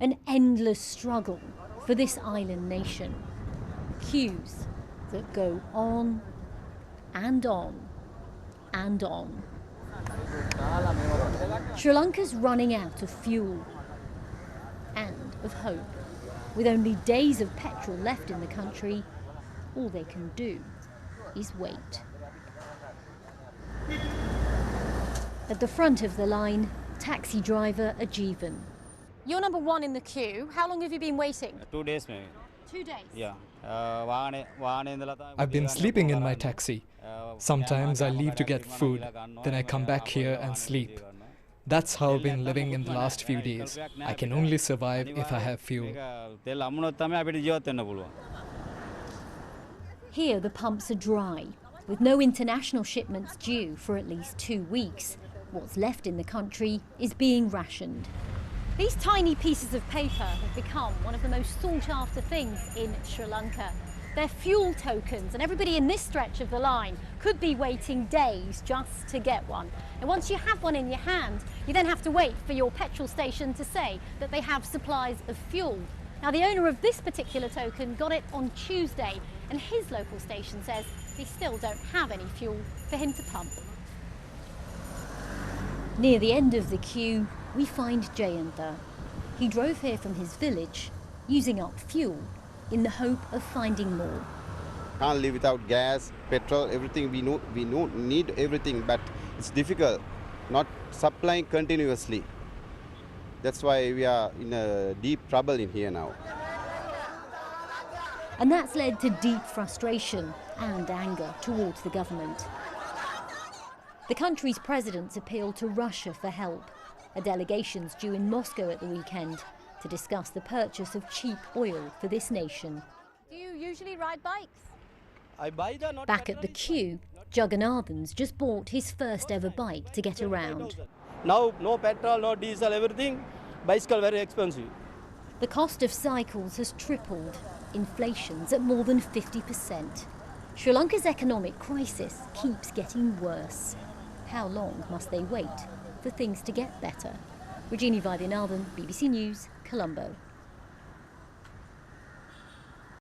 An endless struggle for this island nation. Queues that go on and on and on. Sri Lanka's running out of fuel and of hope. With only days of petrol left in the country, all they can do is wait. At the front of the line, taxi driver Ajeewan. You're number one in the queue. How long have you been waiting? 2 days maybe. 2 days? Yeah. I've been sleeping in my taxi. Sometimes I leave to get food, then I come back here and sleep. That's how I've been living in the last few days. I can only survive if I have fuel. Here the pumps are dry, with no international shipments due for at least 2 weeks. What's left in the country is being rationed. These tiny pieces of paper have become one of the most sought-after things in Sri Lanka. They're fuel tokens, and everybody in this stretch of the line could be waiting days just to get one. And once you have one in your hand, you then have to wait for your petrol station to say that they have supplies of fuel. Now, the owner of this particular token got it on Tuesday, and his local station says they still don't have any fuel for him to pump. Near the end of the queue, we find Jayanta. He drove here from his village, using up fuel in the hope of finding more. Can't live without gas, petrol, everything. We need everything, but it's difficult, not supplying continuously. That's why we are in a deep trouble in here now. And that's led to deep frustration and anger towards the government. The country's president's appealed to Russia for help. A delegation's due in Moscow at the weekend to discuss the purchase of cheap oil for this nation. Do you usually ride bikes? Back at the queue, Jagannathan's just bought his first ever bike to get around. Now, no petrol, no diesel, everything. Bicycle very expensive. The cost of cycles has tripled. Inflation's at more than 50%. Sri Lanka's economic crisis keeps getting worse. How long must they wait for things to get better? Rajini Vaidyanathan, BBC News, Colombo.